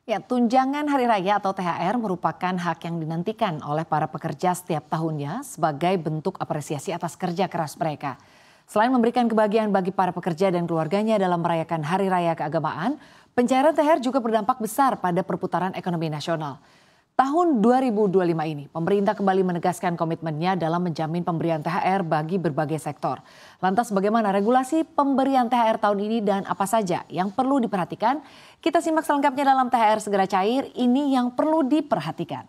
Ya, tunjangan hari raya atau THR merupakan hak yang dinantikan oleh para pekerja setiap tahunnya sebagai bentuk apresiasi atas kerja keras mereka. Selain memberikan kebahagiaan bagi para pekerja dan keluarganya dalam merayakan hari raya keagamaan, pencairan THR juga berdampak besar pada perputaran ekonomi nasional. Tahun 2025 ini, pemerintah kembali menegaskan komitmennya dalam menjamin pemberian THR bagi berbagai sektor. Lantas bagaimana regulasi pemberian THR tahun ini dan apa saja yang perlu diperhatikan? Kita simak selengkapnya dalam THR Segera Cair, ini yang perlu diperhatikan.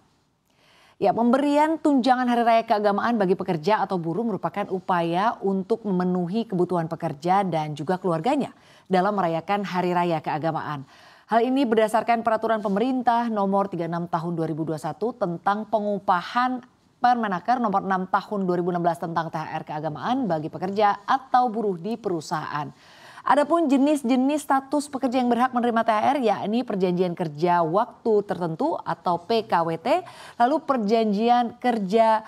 Ya, pemberian tunjangan hari raya keagamaan bagi pekerja atau buruh merupakan upaya untuk memenuhi kebutuhan pekerja dan juga keluarganya dalam merayakan hari raya keagamaan. Hal ini berdasarkan peraturan pemerintah nomor 36 tahun 2021 tentang pengupahan Permenaker nomor 6 tahun 2016 tentang THR keagamaan bagi pekerja atau buruh di perusahaan. Adapun jenis-jenis status pekerja yang berhak menerima THR yakni perjanjian kerja waktu tertentu atau PKWT, lalu perjanjian kerja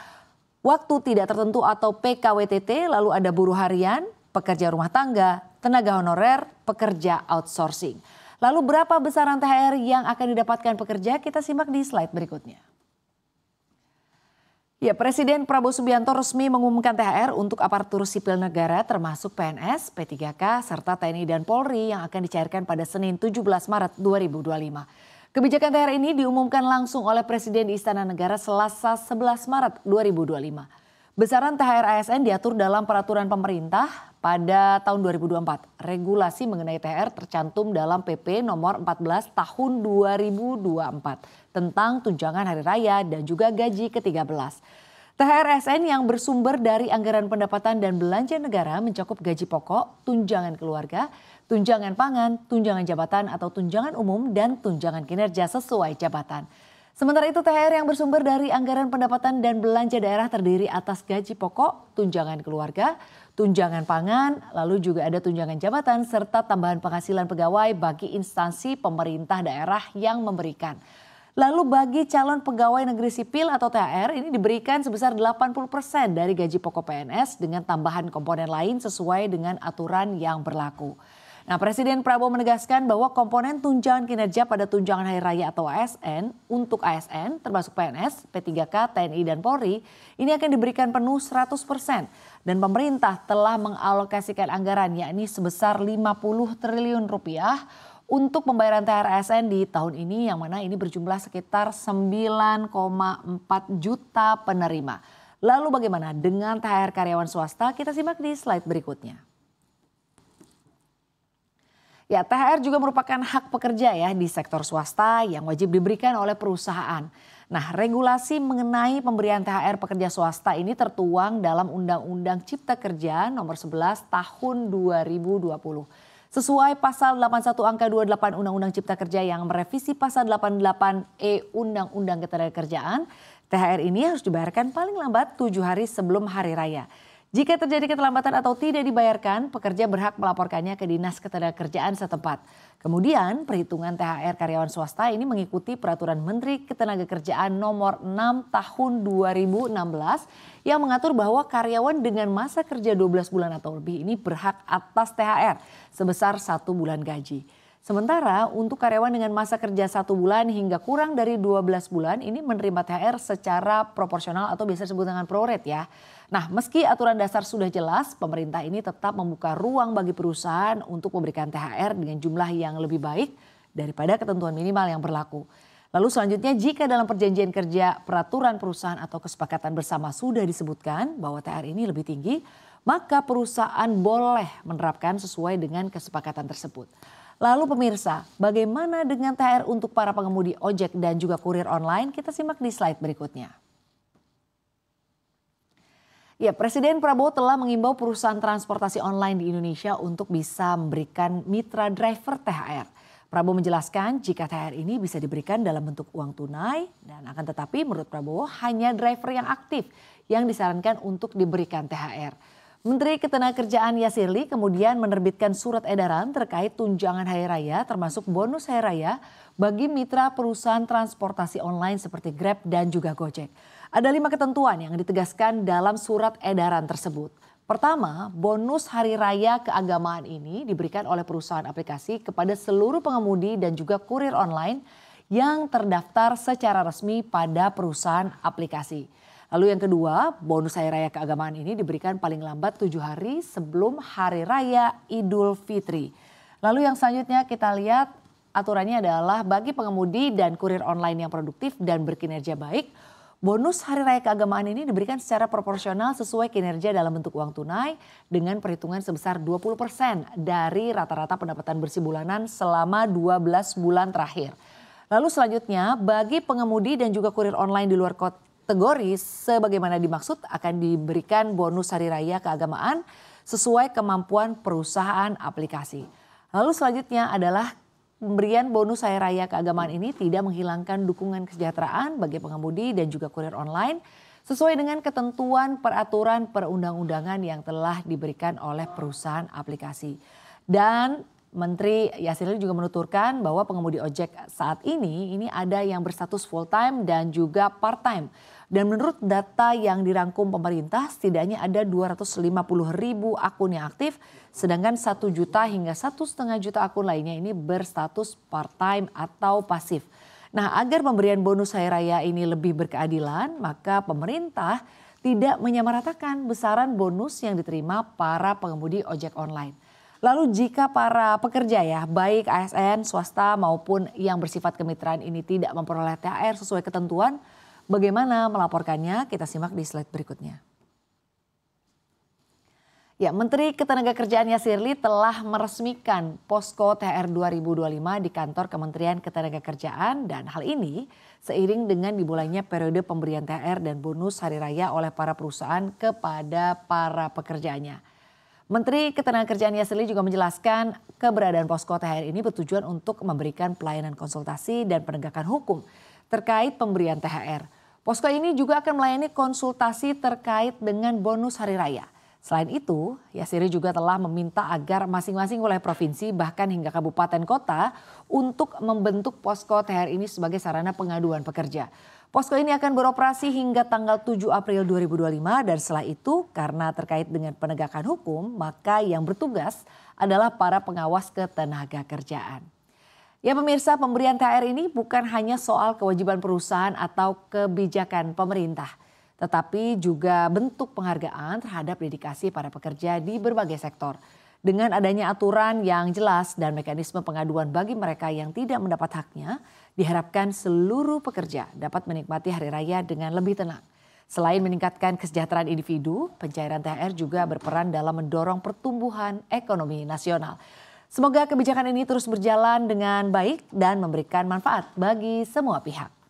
waktu tidak tertentu atau PKWTT, lalu ada buruh harian, pekerja rumah tangga, tenaga honorer, pekerja outsourcing. Lalu berapa besaran THR yang akan didapatkan pekerja? Kita simak di slide berikutnya. Ya, Presiden Prabowo Subianto resmi mengumumkan THR untuk aparatur sipil negara termasuk PNS, P3K, serta TNI dan Polri yang akan dicairkan pada Senin 17 Maret 2025. Kebijakan THR ini diumumkan langsung oleh Presiden di Istana Negara Selasa 11 Maret 2025. Besaran THR ASN diatur dalam peraturan pemerintah pada tahun 2024. Regulasi mengenai THR tercantum dalam PP nomor 14 tahun 2024 tentang tunjangan hari raya dan juga gaji ke-13. THR ASN yang bersumber dari anggaran pendapatan dan belanja negara mencakup gaji pokok, tunjangan keluarga, tunjangan pangan, tunjangan jabatan atau tunjangan umum dan tunjangan kinerja sesuai jabatan. Sementara itu THR yang bersumber dari anggaran pendapatan dan belanja daerah terdiri atas gaji pokok, tunjangan keluarga, tunjangan pangan, lalu juga ada tunjangan jabatan serta tambahan penghasilan pegawai bagi instansi pemerintah daerah yang memberikan. Lalu bagi calon pegawai negeri sipil atau THR ini diberikan sebesar 80% dari gaji pokok PNS dengan tambahan komponen lain sesuai dengan aturan yang berlaku. Nah, Presiden Prabowo menegaskan bahwa komponen tunjangan kinerja pada tunjangan hari raya atau ASN untuk ASN termasuk PNS, P3K, TNI dan Polri ini akan diberikan penuh 100% dan pemerintah telah mengalokasikan anggaran yakni sebesar 50 triliun rupiah untuk pembayaran THR ASN di tahun ini yang mana ini berjumlah sekitar 9,4 juta penerima. Lalu bagaimana dengan THR karyawan swasta? Kita simak di slide berikutnya. Ya, THR juga merupakan hak pekerja ya di sektor swasta yang wajib diberikan oleh perusahaan. Nah, regulasi mengenai pemberian THR pekerja swasta ini tertuang dalam Undang-Undang Cipta Kerja nomor 11 tahun 2020. Sesuai pasal 81 angka 28 Undang-Undang Cipta Kerja yang merevisi pasal 88E Undang-Undang Ketenagakerjaan, THR ini harus dibayarkan paling lambat 7 hari sebelum hari raya. Jika terjadi keterlambatan atau tidak dibayarkan, pekerja berhak melaporkannya ke Dinas Ketenagakerjaan setempat. Kemudian perhitungan THR karyawan swasta ini mengikuti Peraturan Menteri Ketenagakerjaan nomor 6 tahun 2016 yang mengatur bahwa karyawan dengan masa kerja 12 bulan atau lebih ini berhak atas THR sebesar 1 bulan gaji. Sementara untuk karyawan dengan masa kerja 1 bulan hingga kurang dari 12 bulan ini menerima THR secara proporsional atau biasa disebut dengan prorate ya. Nah, meski aturan dasar sudah jelas, pemerintah ini tetap membuka ruang bagi perusahaan untuk memberikan THR dengan jumlah yang lebih baik daripada ketentuan minimal yang berlaku. Lalu selanjutnya jika dalam perjanjian kerja peraturan perusahaan atau kesepakatan bersama sudah disebutkan bahwa THR ini lebih tinggi, maka perusahaan boleh menerapkan sesuai dengan kesepakatan tersebut. Lalu pemirsa, bagaimana dengan THR untuk para pengemudi ojek dan juga kurir online? Kita simak di slide berikutnya. Ya, Presiden Prabowo telah mengimbau perusahaan transportasi online di Indonesia untuk bisa memberikan mitra driver THR. Prabowo menjelaskan jika THR ini bisa diberikan dalam bentuk uang tunai dan akan tetapi menurut Prabowo hanya driver yang aktif yang disarankan untuk diberikan THR. Menteri Ketenagakerjaan Yasirli kemudian menerbitkan surat edaran terkait tunjangan hari raya termasuk bonus hari raya bagi mitra perusahaan transportasi online seperti Grab dan juga Gojek. Ada 5 ketentuan yang ditegaskan dalam surat edaran tersebut. Pertama, bonus hari raya keagamaan ini diberikan oleh perusahaan aplikasi kepada seluruh pengemudi dan juga kurir online yang terdaftar secara resmi pada perusahaan aplikasi. Lalu yang kedua, bonus Hari Raya Keagamaan ini diberikan paling lambat 7 hari sebelum Hari Raya Idul Fitri. Lalu yang selanjutnya kita lihat aturannya adalah bagi pengemudi dan kurir online yang produktif dan berkinerja baik, bonus Hari Raya Keagamaan ini diberikan secara proporsional sesuai kinerja dalam bentuk uang tunai dengan perhitungan sebesar 20% dari rata-rata pendapatan bersih bulanan selama 12 bulan terakhir. Lalu selanjutnya bagi pengemudi dan juga kurir online di luar kategori sebagaimana dimaksud akan diberikan bonus Hari Raya Keagamaan sesuai kemampuan perusahaan aplikasi. Lalu selanjutnya adalah pemberian bonus Hari Raya Keagamaan ini tidak menghilangkan dukungan kesejahteraan bagi pengemudi dan juga kurir online sesuai dengan ketentuan peraturan perundang-undangan yang telah diberikan oleh perusahaan aplikasi. Dan Menteri Yassin juga menuturkan bahwa pengemudi ojek saat ini ada yang berstatus full time dan juga part time. Dan menurut data yang dirangkum pemerintah setidaknya ada 250.000 akun yang aktif, sedangkan 1 juta hingga 1,5 juta akun lainnya ini berstatus part time atau pasif. Nah, agar pemberian bonus Hari Raya ini lebih berkeadilan, maka pemerintah tidak menyamaratakan besaran bonus yang diterima para pengemudi ojek online. Lalu jika para pekerja baik ASN, swasta maupun yang bersifat kemitraan ini tidak memperoleh THR sesuai ketentuan, bagaimana melaporkannya? Kita simak di slide berikutnya. Ya, Menteri Ketenagakerjaan Yasirli telah meresmikan Posko THR 2025 di kantor Kementerian Ketenagakerjaan dan hal ini seiring dengan dimulainya periode pemberian THR dan bonus Hari Raya oleh para perusahaan kepada para pekerjanya. Menteri Ketenagakerjaan Yasirli juga menjelaskan keberadaan Posko THR ini bertujuan untuk memberikan pelayanan konsultasi dan penegakan hukum terkait pemberian THR. Posko ini juga akan melayani konsultasi terkait dengan bonus Hari Raya. Selain itu, Yasirli juga telah meminta agar masing-masing wilayah provinsi bahkan hingga kabupaten kota untuk membentuk Posko THR ini sebagai sarana pengaduan pekerja. Posko ini akan beroperasi hingga tanggal 7 April 2025 dan setelah itu karena terkait dengan penegakan hukum maka yang bertugas adalah para pengawas ketenagakerjaan. Ya pemirsa, pemberian THR ini bukan hanya soal kewajiban perusahaan atau kebijakan pemerintah, tetapi juga bentuk penghargaan terhadap dedikasi para pekerja di berbagai sektor. Dengan adanya aturan yang jelas dan mekanisme pengaduan bagi mereka yang tidak mendapat haknya, diharapkan seluruh pekerja dapat menikmati Hari Raya dengan lebih tenang. Selain meningkatkan kesejahteraan individu, pencairan THR juga berperan dalam mendorong pertumbuhan ekonomi nasional. Semoga kebijakan ini terus berjalan dengan baik dan memberikan manfaat bagi semua pihak.